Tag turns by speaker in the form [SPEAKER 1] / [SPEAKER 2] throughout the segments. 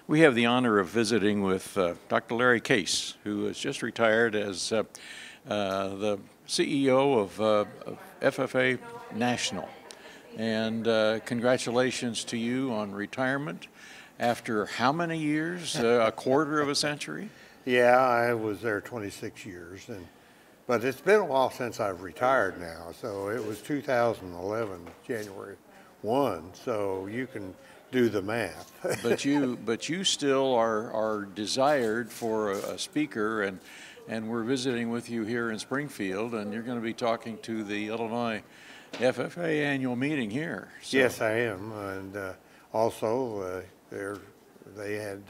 [SPEAKER 1] We have the honor of visiting with Dr. Larry Case, who has just retired as the CEO of FFA National. And congratulations to you on retirement after how many years? A quarter of a century?
[SPEAKER 2] Yeah, I was there 26 years, but it's been a while since I've retired now. So it was 2011, January 1, so you can do the math.
[SPEAKER 1] but you still are desired for a speaker, and we're visiting with you here in Springfield, and you're going to be talking to the Illinois FFA annual meeting here. So.
[SPEAKER 2] Yes, I am, and also they had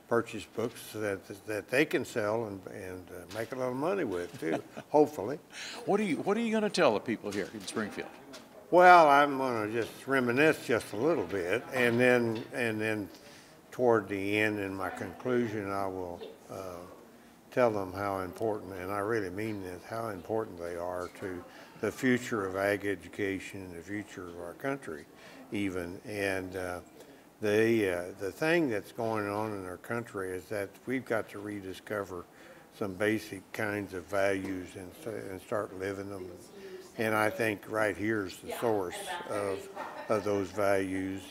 [SPEAKER 2] purchased books that they can sell and make a lot of money with too. Hopefully.
[SPEAKER 1] What are you going to tell the people here in Springfield?
[SPEAKER 2] Well, I'm going to just reminisce just a little bit, and then toward the end, in my conclusion, I will tell them how important, and I really mean this, how important they are to the future of ag education and the future of our country, even. And the thing that's going on in our country is that we've got to rediscover some basic kinds of values and start living them. And I think right here's the source of those values.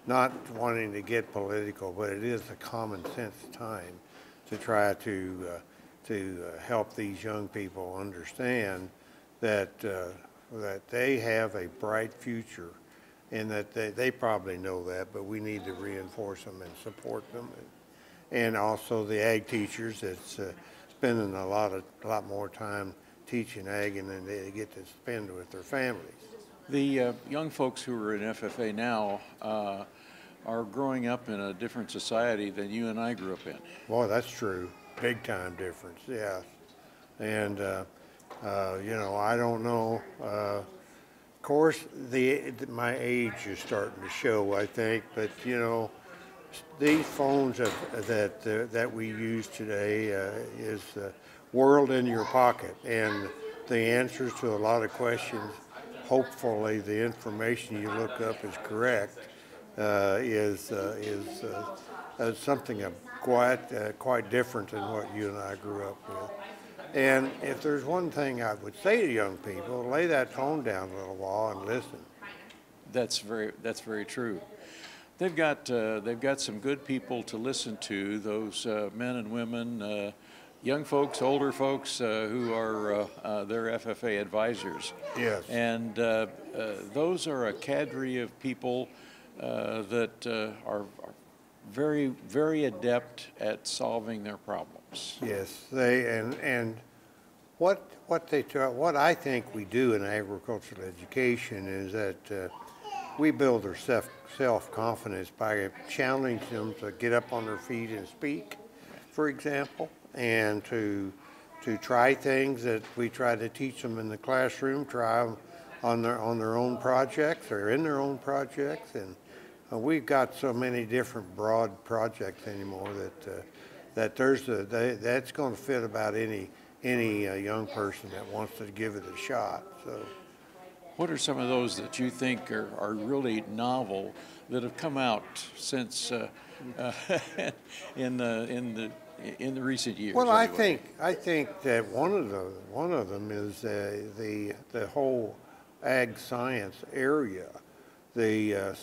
[SPEAKER 2] Not wanting to get political, but it is a common sense time to try to help these young people understand that they have a bright future, and that they probably know that, but we need to reinforce them and support them. And also the ag teachers that's spending a lot more time teaching ag than they get to spend with their families.
[SPEAKER 1] The young folks who are in FFA now are growing up in a different society than you and I grew up in.
[SPEAKER 2] Boy, that's true. Big time difference, yeah. And I don't know. Of course, my age is starting to show, I think, but these phones that we use today is world in your pocket, and the answers to a lot of questions, hopefully the information you look up is correct, is something quite different than what you and I grew up with. And if there's one thing I would say to young people, lay that phone down a little while and listen.
[SPEAKER 1] That's very true. They've got some good people to listen to. Those men and women. Young folks, older folks who are their FFA advisors.
[SPEAKER 2] Yes.
[SPEAKER 1] And those are a cadre of people that are very, very adept at solving their problems.
[SPEAKER 2] Yes, and what I think we do in agricultural education is that we build their self-confidence by challenging them to get up on their feet and speak, for example, and to try things that we try to teach them in the classroom, try them on their own projects or in their own projects. And we've got so many different broad projects anymore that that's going to fit about any young person that wants to give it a shot. So,
[SPEAKER 1] what are some of those that you think are really novel that have come out since in the recent years?
[SPEAKER 2] Well,
[SPEAKER 1] anyway?
[SPEAKER 2] I think that one of them is the whole ag science area, the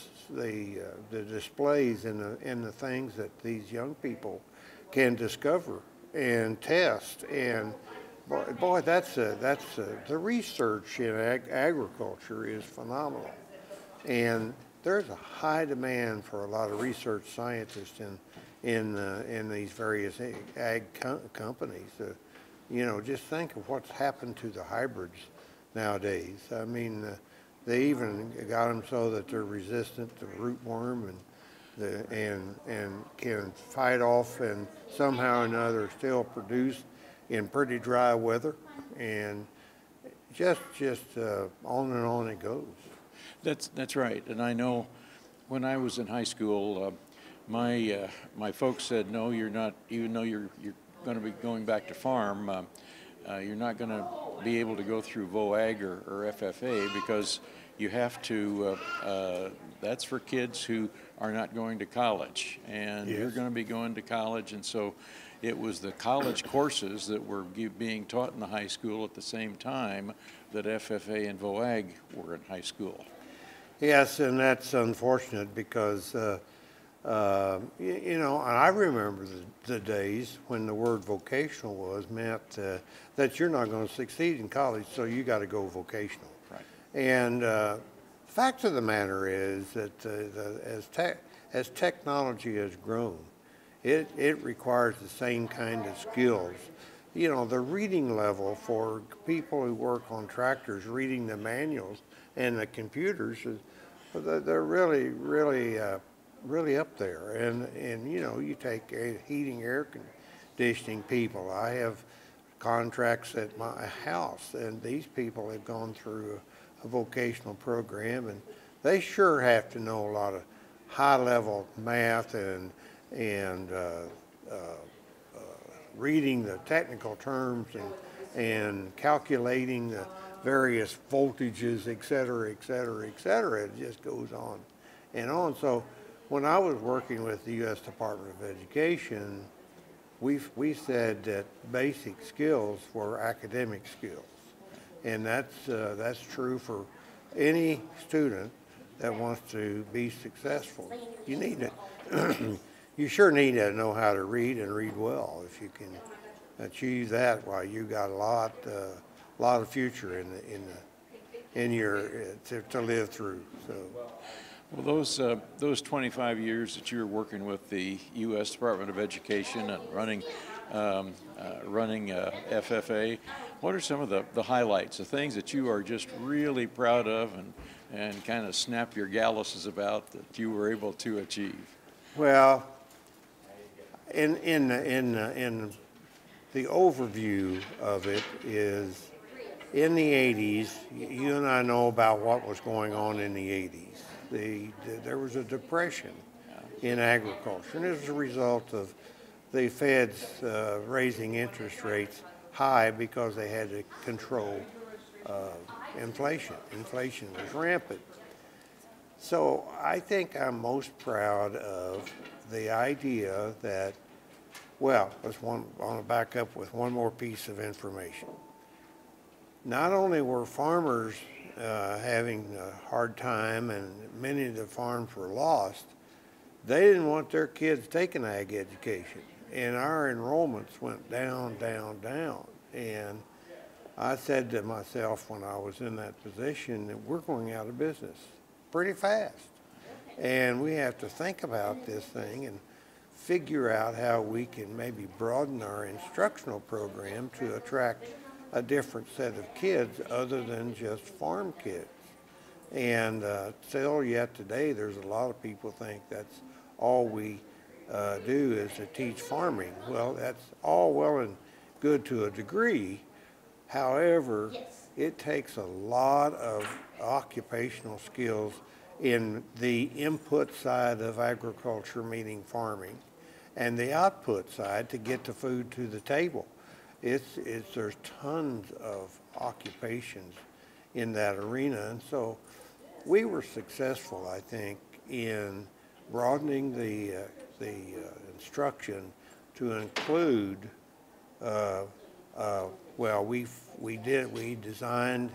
[SPEAKER 2] displays and the things that these young people can discover and test. And boy, the research in agriculture is phenomenal, and there's a high demand for a lot of research scientists in these various ag companies. Just think of what's happened to the hybrids nowadays. I mean, they even got them so that they're resistant to rootworm and can fight off and somehow or another still produce in pretty dry weather, and just on and on it goes.
[SPEAKER 1] That's right, and I know when I was in high school, my folks said, no, you're not. Even though you're going to be going back to farm, you're not going to be able to go through VOAG or FFA because you have to, that's for kids who are not going to college, and
[SPEAKER 2] Yes.
[SPEAKER 1] you're going to be going to college, and so it was the college courses that were being taught in the high school at the same time that FFA and VOAG were in high school.
[SPEAKER 2] Yes, and that's unfortunate because, you know, and I remember the days when the word vocational meant that you're not going to succeed in college, so you got to go vocational.
[SPEAKER 1] Right.
[SPEAKER 2] And fact of the matter is that as technology has grown, it requires the same kind of skills. You know, the reading level for people who work on tractors, reading the manuals and the computers, they're really up there. And you know, you take heating, air conditioning people. I have contracts at my house, and these people have gone through a vocational program, and they sure have to know a lot of high-level math and reading the technical terms and calculating the various voltages, et cetera, et cetera, et cetera. It just goes on and on. So when I was working with the U.S. Department of Education, we said that basic skills were academic skills. And that's true for any student that wants to be successful. You need to, you sure need to know how to read and read well. If you can achieve that, well, you got a lot of future in your to live through. So.
[SPEAKER 1] Well, those 25 years that you were working with the U.S. Department of Education and running FFA, what are some of the highlights, the things that you are just really proud of and kind of snap your galluses about that you were able to achieve?
[SPEAKER 2] Well, in the overview of it is, in the 80s, you and I know about what was going on in the 80s. There was a depression in agriculture, and as a result of the Fed's raising interest rates high because they had to control inflation. Inflation was rampant. So I think I'm most proud of the idea that, well, I want to back up with one more piece of information. Not only were farmers having a hard time and many of the farms were lost, they didn't want their kids taking ag education. And our enrollments went down, down, down. And I said to myself when I was in that position that we're going out of business pretty fast. And we have to think about this thing and figure out how we can maybe broaden our instructional program to attract a different set of kids other than just farm kids. And still yet today, there's a lot of people think that's all we do is to teach farming. Well, that's all well and good to a degree. However, it takes a lot of occupational skills in the input side of agriculture, meaning farming, and the output side to get the food to the table. There's tons of occupations in that arena, and so we were successful, I think, in broadening the instruction to include. Well, we designed.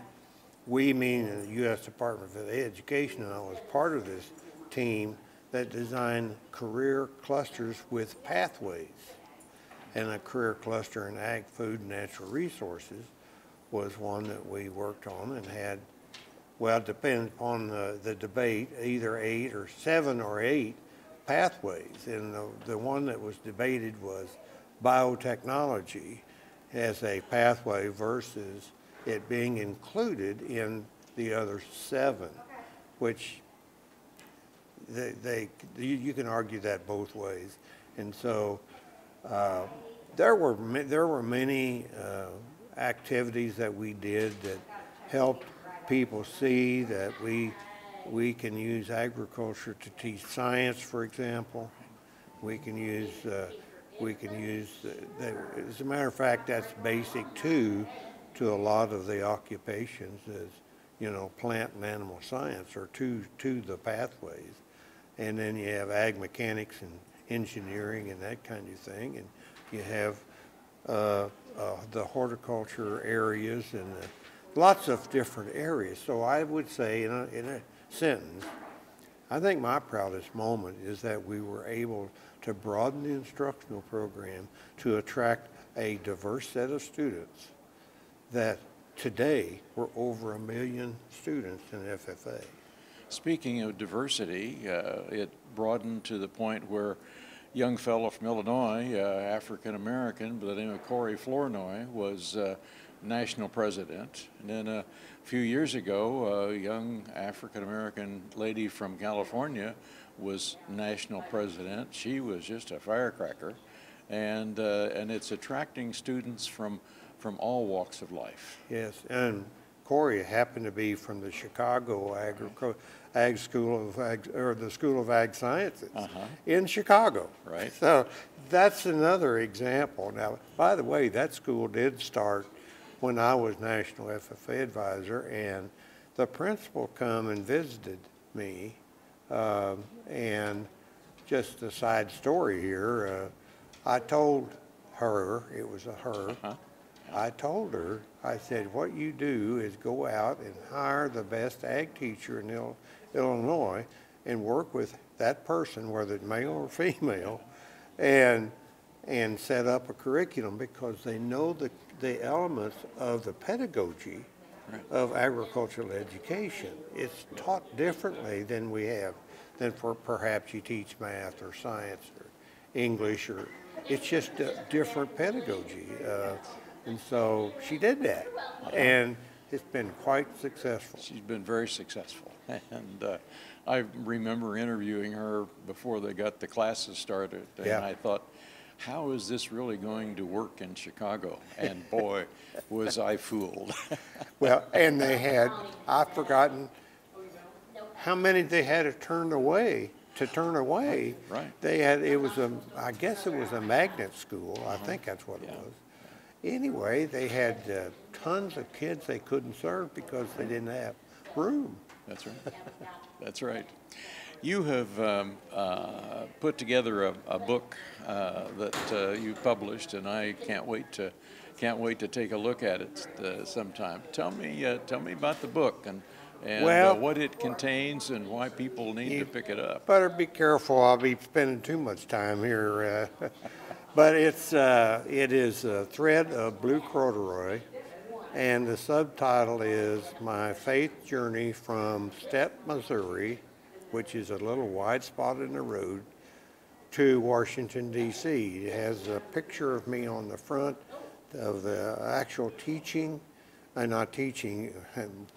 [SPEAKER 2] We meaning the U.S. Department of Education, and I was part of this team that designed career clusters with pathways. And a career cluster in ag, food, and natural resources was one that we worked on and had, well, depending upon the debate, either 8 or 7 or 8 pathways. And the one that was debated was biotechnology as a pathway versus it being included in the other 7, which you can argue that both ways. And so there were many activities that we did that helped people see that we can use agriculture to teach science, for example. We can use as a matter of fact, that's basic to a lot of the occupations is you know, plant and animal science are two the pathways. And then you have ag mechanics and engineering and that kind of thing. And you have the horticulture areas and lots of different areas. So I would say in a sentence, I think my proudest moment is that we were able to broaden the instructional program to attract a diverse set of students that today we're over 1 million students in FFA.
[SPEAKER 1] Speaking of diversity, it broadened to the point where a young fellow from Illinois, African American by the name of Corey Flournoy, was national president. And then a few years ago, a young African American lady from California was national president. She was just a firecracker, and it's attracting students from all walks of life.
[SPEAKER 2] Yes, and Corey happened to be from the Chicago Ag School of Ag, or the School of Ag Sciences in Chicago.
[SPEAKER 1] Right.
[SPEAKER 2] So that's another example. Now, by the way, that school did start when I was National FFA advisor, and the principal come and visited me. And just a side story here, I told her, it was a her, I told her, I said, what you do is go out and hire the best ag teacher in Illinois and work with that person, whether it's male or female, and set up a curriculum, because they know the elements of the pedagogy of agricultural education. It's taught differently than for perhaps you teach math or science or English, or it's just a different pedagogy. And so she did that, and it's been quite successful.
[SPEAKER 1] She's been very successful. And I remember interviewing her before they got the classes started, and I thought, how is this really going to work in Chicago? And boy, was I fooled.
[SPEAKER 2] Well, and they had, I've forgotten how many they had to turn away.
[SPEAKER 1] Right.
[SPEAKER 2] They had, I guess it was a magnet school. I think that's what it was. Anyway, they had tons of kids they couldn't serve because they didn't have room.
[SPEAKER 1] That's right. That's right. You have put together a book that you published, and I can't wait to take a look at it sometime. Tell me about the book and what it contains and why people need to pick it up.
[SPEAKER 2] Better be careful. I'll be spending too much time here. But it is a thread of blue corduroy, and the subtitle is My Faith Journey from Steppe, Missouri, which is a little wide spot in the road, to Washington, D.C. It has a picture of me on the front of the actual teaching, not teaching,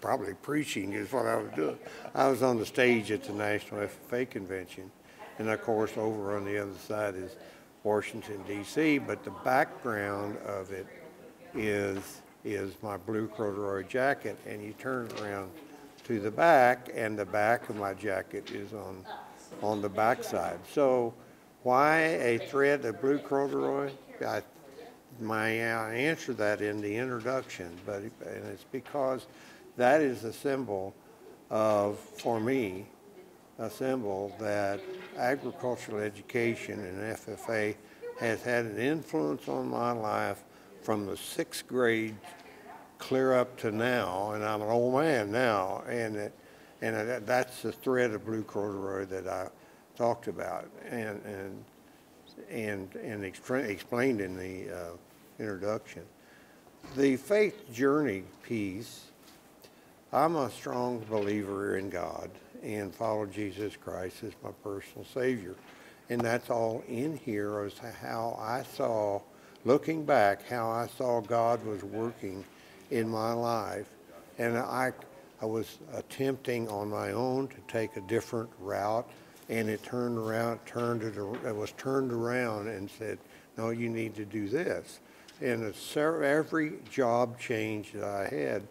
[SPEAKER 2] probably preaching is what I was doing. I was on the stage at the National FFA Convention, and of course over on the other side is Washington, D.C., but the background of it is my blue corduroy jacket, and you turn it around to the back, and the back of my jacket is on the back side. So why a thread of blue corduroy? I answer that in the introduction, and it's because that is a symbol of, for me, a symbol that agricultural education and FFA has had an influence on my life from the 6th grade clear up to now, and I'm an old man now, and that's the thread of blue corduroy that I talked about and explained in the introduction. The faith journey piece, I'm a strong believer in God and follow Jesus Christ as my personal Savior. And that's all in here is how I saw, looking back, how I saw God was working in my life. And I was attempting on my own to take a different route, and it was turned around and said, no, you need to do this. And every job change that I had,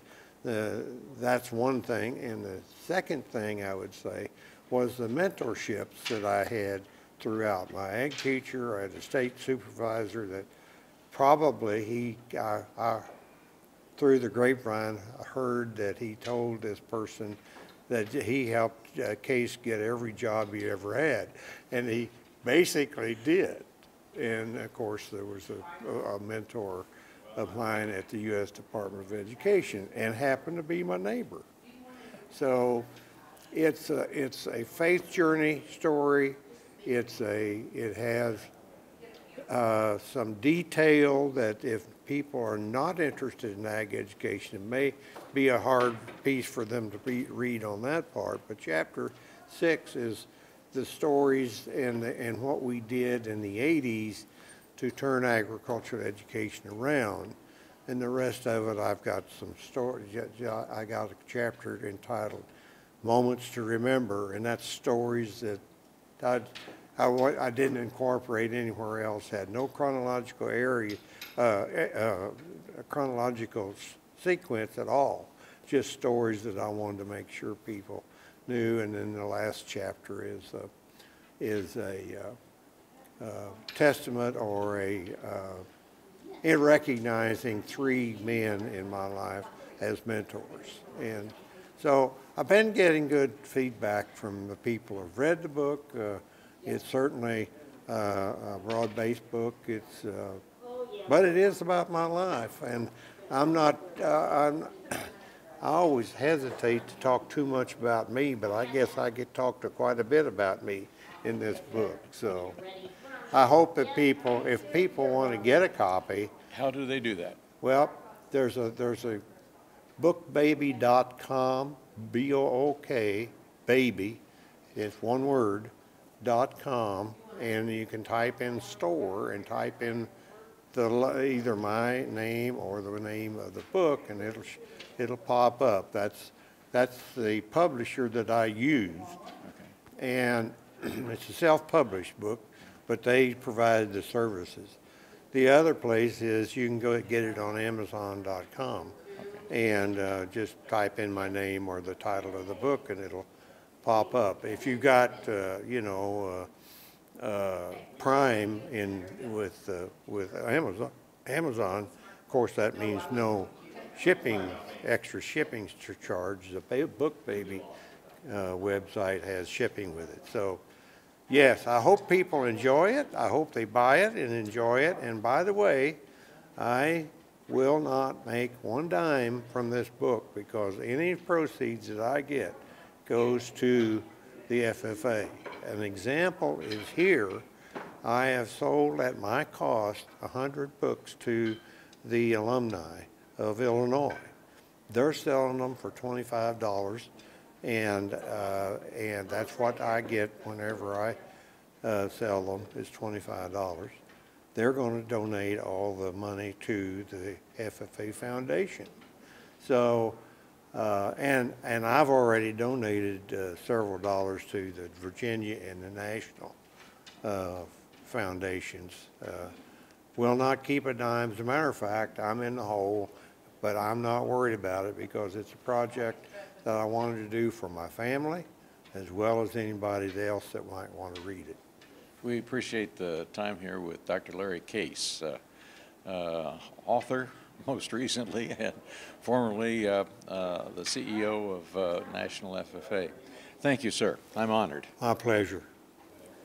[SPEAKER 2] that's one thing. And the second thing I would say was the mentorships that I had throughout. My ag teacher, I had a state supervisor that probably through the grapevine, heard that he told this person that he helped Case get every job he ever had. And he basically did. And of course, there was a mentor of mine at the U.S. Department of Education and happened to be my neighbor. So it's a faith journey story. It has some detail that if people are not interested in ag education, it may be a hard piece for them to read on that part. But chapter 6 is the stories and what we did in the 80s to turn agricultural education around. And the rest of it, I've got some stories. I got a chapter entitled Moments to Remember, and that's stories that I didn't incorporate anywhere else, had no chronological chronological sequence at all, just stories that I wanted to make sure people knew. And then the last chapter is a testament or in recognizing 3 men in my life as mentors. And so I've been getting good feedback from the people who've read the book. It's certainly a broad-based book. But it is about my life, and I always hesitate to talk too much about me, but I guess I get talked to quite a bit about me in this book. So I hope that if people want to get a copy.
[SPEAKER 1] How do they do that?
[SPEAKER 2] Well, there's a bookbaby.com, B-O-O-K, baby, it's one word, .com, and you can type in store and type in either my name or the name of the book, and it'll pop up. That's the publisher that I use.
[SPEAKER 1] Okay.
[SPEAKER 2] And it's a self-published book, but they provide the services. The other place is you can go get it on Amazon.com, okay, and just type in my name or the title of the book, and it'll pop up. If you got, Prime with Amazon, of course that means no extra shipping charge. The Book Baby website has shipping with it. So yes, I hope people enjoy it. I hope they buy it and enjoy it. And by the way, I will not make one dime from this book, because any proceeds that I get goes to the FFA. An example is here. I have sold at my cost 100 books to the alumni of Illinois. They're selling them for $25, and that's what I get whenever I sell them, is $25. They're going to donate all the money to the FFA Foundation. So, and I've already donated several dollars to the Virginia and the National foundations. Will not keep a dime. As a matter of fact, I'm in the hole, but I'm not worried about it, because it's a project that I wanted to do for my family as well as anybody else that might want to read it.
[SPEAKER 1] We appreciate the time here with Dr. Larry Case, author most recently, and formerly the CEO of National FFA. Thank you, sir. I'm honored.
[SPEAKER 2] My pleasure.